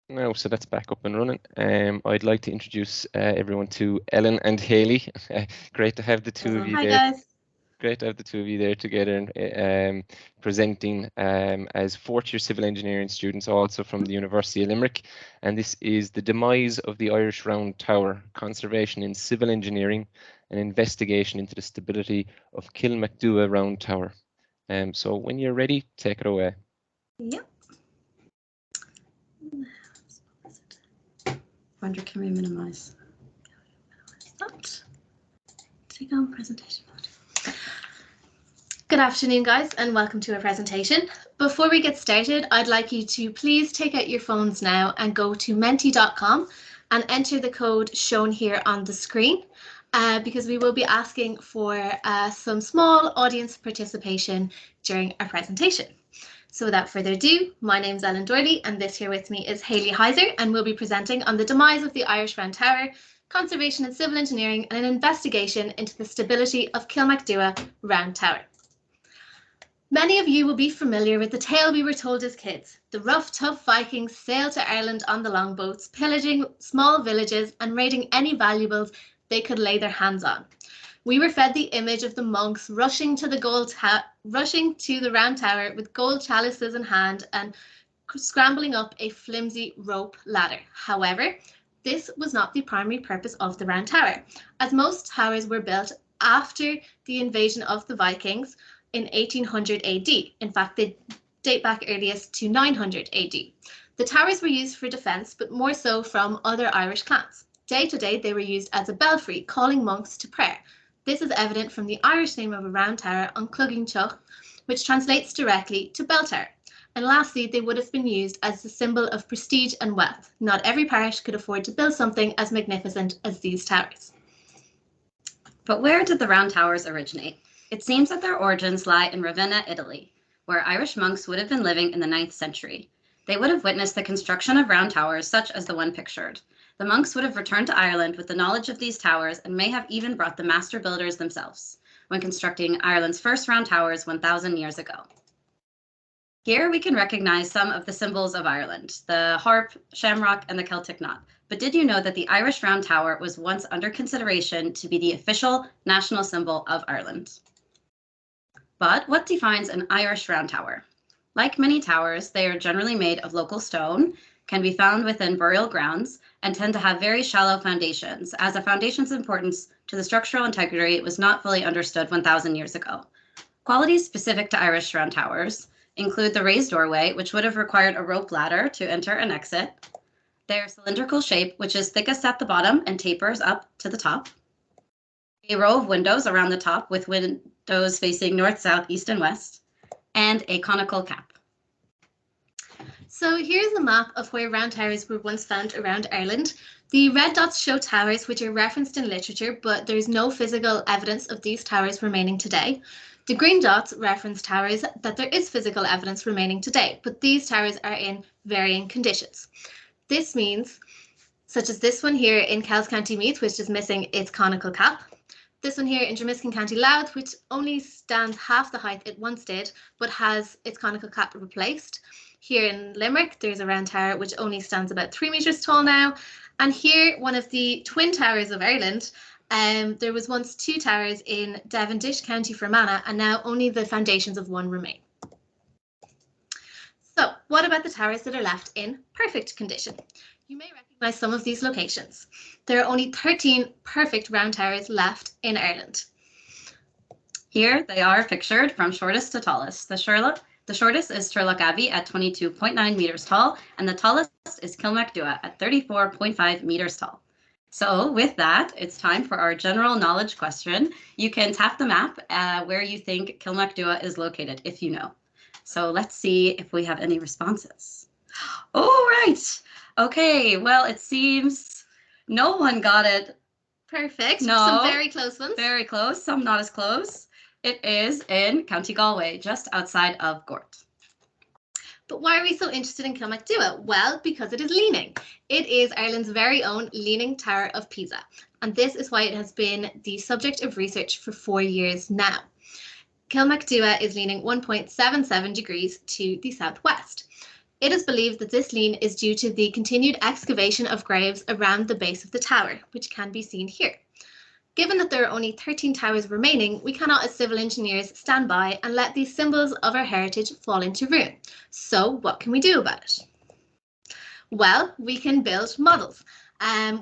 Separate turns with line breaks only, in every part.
No, so that's back up and running. I'd like to introduce everyone to Ellen and Hayley. Great to have the two of you
Hi
there.
guys.
Great to have the two of you there together and presenting as fourth-year civil engineering students, also from the University of Limerick. And this is the demise of the Irish Round Tower, conservation in civil engineering, an investigation into the stability of Kilmacduagh Round Tower. So when you're ready, take it away.
Yep. Wonder, can we minimize that? Take on presentation mode. Good afternoon, guys, and welcome to our presentation. Before we get started, I'd like you to please take out your phones now and go to menti.com and enter the code shown here on the screen, because we will be asking for some small audience participation during our presentation. So without further ado, my name's Ellen Doyley, and this here with me is Hayley Hevser, and we'll be presenting on the demise of the Irish Round Tower, conservation and civil engineering, and an investigation into the stability of Kilmacduagh Round Tower. Many of you will be familiar with the tale we were told as kids. The rough, tough Vikings sailed to Ireland on the longboats, pillaging small villages and raiding any valuables they could lay their hands on. We were fed the image of the monks rushing to the Round Tower with gold chalices in hand and scrambling up a flimsy rope ladder. However, this was not the primary purpose of the Round Tower, as most towers were built after the invasion of the Vikings in 1800 AD. In fact, they date back earliest to 900 AD. The towers were used for defence, but more so from other Irish clans. Day to day, they were used as a belfry, calling monks to prayer. This is evident from the Irish name of a round tower, Unclugging Chuch, which translates directly to bell tower. And lastly, they would have been used as a symbol of prestige and wealth. Not every parish could afford to build something as magnificent as these towers.
But where did the round towers originate? It seems that their origins lie in Ravenna, Italy, where Irish monks would have been living in the 9th century. They would have witnessed the construction of round towers such as the one pictured. The monks would have returned to Ireland with the knowledge of these towers and may have even brought the master builders themselves when constructing Ireland's first round towers 1,000 years ago. Here we can recognize some of the symbols of Ireland, the harp, shamrock, and the Celtic knot. But did you know that the Irish round tower was once under consideration to be the official national symbol of Ireland? But what defines an Irish round tower? Like many towers, they are generally made of local stone, can be found within burial grounds, and tend to have very shallow foundations, as a foundation's importance to the structural integrity was not fully understood 1,000 years ago. Qualities specific to Irish round towers include the raised doorway, which would have required a rope ladder to enter and exit, their cylindrical shape, which is thickest at the bottom and tapers up to the top, a row of windows around the top with windows facing north, south, east, and west, and a conical cap.
So here's a map of where round towers were once found around Ireland. The red dots show towers which are referenced in literature, but there's no physical evidence of these towers remaining today. The green dots reference towers that there is physical evidence remaining today, but these towers are in varying conditions. This means, such as this one here in Kells County Meath, which is missing its conical cap. This one here in Dromiskin County Louth, which only stands half the height it once did, but has its conical cap replaced. Here in Limerick, there's a round tower which only stands about 3 metres tall now. And here, one of the twin towers of Ireland, there was once 2 towers in Devondish, County Fermanagh, and now only the foundations of one remain. So what about the towers that are left in perfect condition? You may recognise some of these locations. There are only 13 perfect round towers left in Ireland.
Here they are pictured from shortest to tallest. The shortest is Turlough Abbey at 22.9 metres tall, and the tallest is Kilmacduagh at 34.5 metres tall. So with that, it's time for our general knowledge question. You can tap the map where you think Kilmacduagh is located, if you know. So let's see if we have any responses. Oh, right. Okay, well, it seems no one got it.
Perfect.
No.
Some very close ones.
Very close, some not as close. It is in County Galway, just outside of Gort.
But why are we so interested in Kilmacduagh? Well, because it is leaning. It is Ireland's very own Leaning Tower of Pisa. And this is why it has been the subject of research for 4 years now. Kilmacduagh is leaning 1.77 degrees to the southwest. It is believed that this lean is due to the continued excavation of graves around the base of the tower, which can be seen here. Given that there are only 13 towers remaining, we cannot as civil engineers stand by and let these symbols of our heritage fall into ruin. So what can we do about it? Well, we can build models.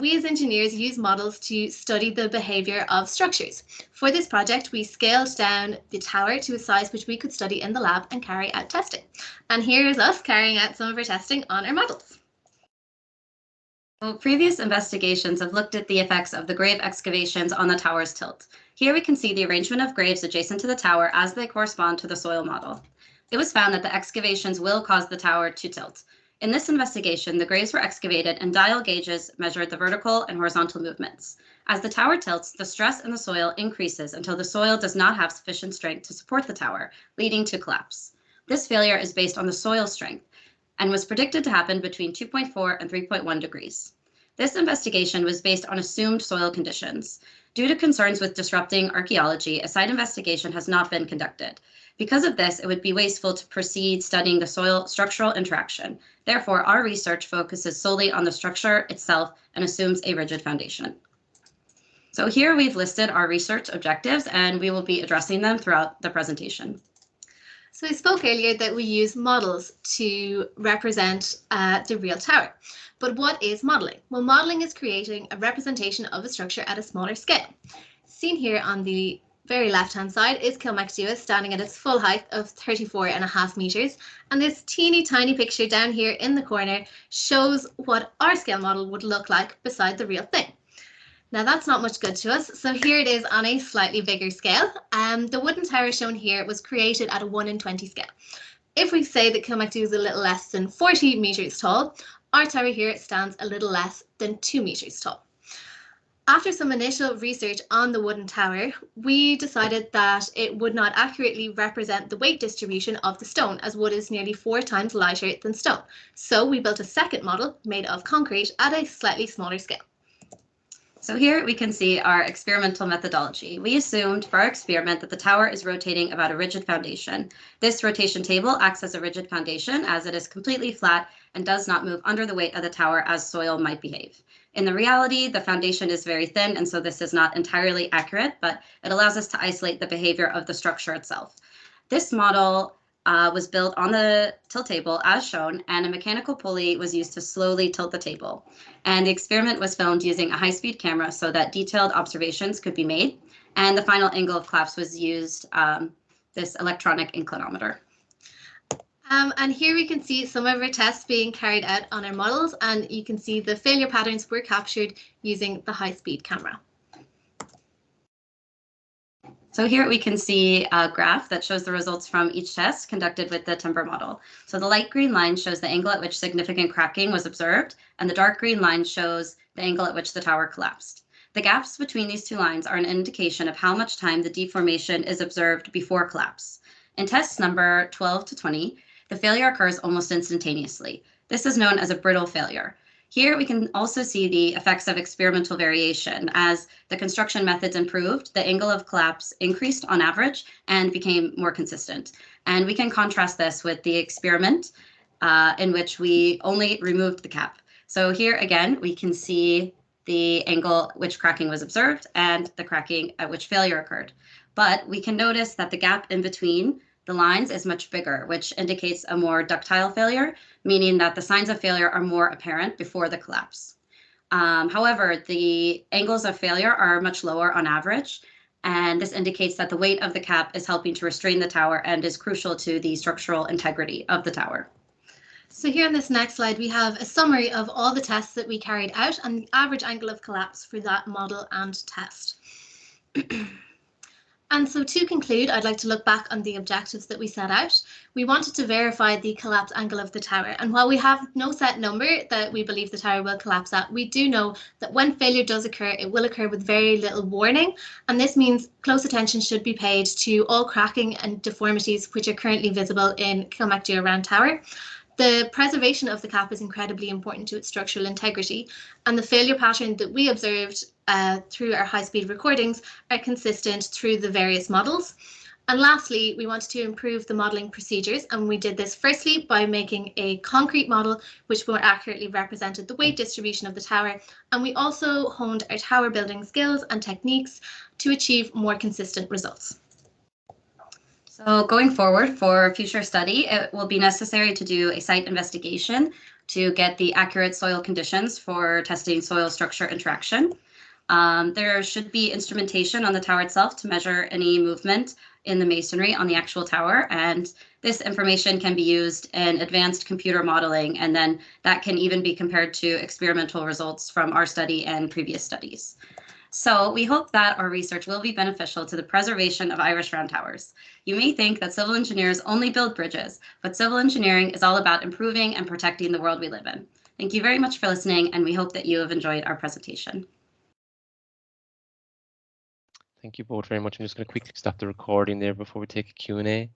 We as engineers use models to study the behaviour of structures. For this project, we scaled down the tower to a size which we could study in the lab and carry out testing. And here is us carrying out some of our testing on our models.
Well, previous investigations have looked at the effects of the grave excavations on the tower's tilt. Here we can see the arrangement of graves adjacent to the tower as they correspond to the soil model. It was found that the excavations will cause the tower to tilt. In this investigation, the graves were excavated and dial gauges measured the vertical and horizontal movements. As the tower tilts, the stress in the soil increases until the soil does not have sufficient strength to support the tower, leading to collapse. This failure is based on the soil strength and was predicted to happen between 2.4 and 3.1 degrees. This investigation was based on assumed soil conditions. Due to concerns with disrupting archaeology, a site investigation has not been conducted. Because of this, it would be wasteful to proceed studying the soil structural interaction. Therefore, our research focuses solely on the structure itself and assumes a rigid foundation. So here we've listed our research objectives, and we will be addressing them throughout the presentation.
So I spoke earlier that we use models to represent the real tower. But what is modelling? Well, modelling is creating a representation of a structure at a smaller scale. Seen here on the very left-hand side is Kilmacduagh standing at its full height of 34.5 metres. And this teeny tiny picture down here in the corner shows what our scale model would look like beside the real thing. Now that's not much good to us, so here it is on a slightly bigger scale. The wooden tower shown here was created at a 1 in 20 scale. If we say that Kilmacduagh is a little less than 40 metres tall, our tower here stands a little less than 2 metres tall. After some initial research on the wooden tower, we decided that it would not accurately represent the weight distribution of the stone, as wood is nearly 4 times lighter than stone. So we built a second model made of concrete at a slightly smaller scale.
So here we can see our experimental methodology. We assumed for our experiment that the tower is rotating about a rigid foundation. This rotation table acts as a rigid foundation as it is completely flat and does not move under the weight of the tower as soil might behave. In the reality, the foundation is very thin, and so this is not entirely accurate, but it allows us to isolate the behavior of the structure itself. This model was built on the tilt table as shown, and a mechanical pulley was used to slowly tilt the table. And the experiment was filmed using a high-speed camera so that detailed observations could be made. And the final angle of collapse was used this electronic inclinometer.
And here we can see some of our tests being carried out on our models, and you can see the failure patterns were captured using the high-speed camera.
So here we can see a graph that shows the results from each test conducted with the timber model. So the light green line shows the angle at which significant cracking was observed, and the dark green line shows the angle at which the tower collapsed. The gaps between these two lines are an indication of how much time the deformation is observed before collapse. In test number 12 to 20, the failure occurs almost instantaneously. This is known as a brittle failure. Here we can also see the effects of experimental variation. As the construction methods improved, the angle of collapse increased on average and became more consistent. And we can contrast this with the experiment in which we only removed the cap. So here again, we can see the angle at which cracking was observed and the cracking at which failure occurred. But we can notice that the gap in between the lines is much bigger, which indicates a more ductile failure, meaning that the signs of failure are more apparent before the collapse. However, the angles of failure are much lower on average, and this indicates that the weight of the cap is helping to restrain the tower and is crucial to the structural integrity of the tower.
So here on this next slide, we have a summary of all the tests that we carried out and the average angle of collapse for that model and test. And so to conclude, I'd like to look back on the objectives that we set out. We wanted to verify the collapse angle of the tower. And while we have no set number that we believe the tower will collapse at, we do know that when failure does occur, it will occur with very little warning. And this means close attention should be paid to all cracking and deformities which are currently visible in Kilmacduagh Round Tower. The preservation of the cap is incredibly important to its structural integrity, and the failure pattern that we observed through our high-speed recordings are consistent through the various models. And lastly, we wanted to improve the modelling procedures, and we did this firstly by making a concrete model which more accurately represented the weight distribution of the tower, and we also honed our tower building skills and techniques to achieve more consistent results.
So going forward for future study, it will be necessary to do a site investigation to get the accurate soil conditions for testing soil structure interaction. There should be instrumentation on the tower itself to measure any movement in the masonry on the actual tower, and this information can be used in advanced computer modeling, and then that can even be compared to experimental results from our study and previous studies. So we hope that our research will be beneficial to the preservation of Irish round towers. You may think that civil engineers only build bridges, but civil engineering is all about improving and protecting the world we live in. Thank you very much for listening, and we hope that you have enjoyed our presentation.
Thank you both very much. I'm just going to quickly stop the recording there before we take a Q&A.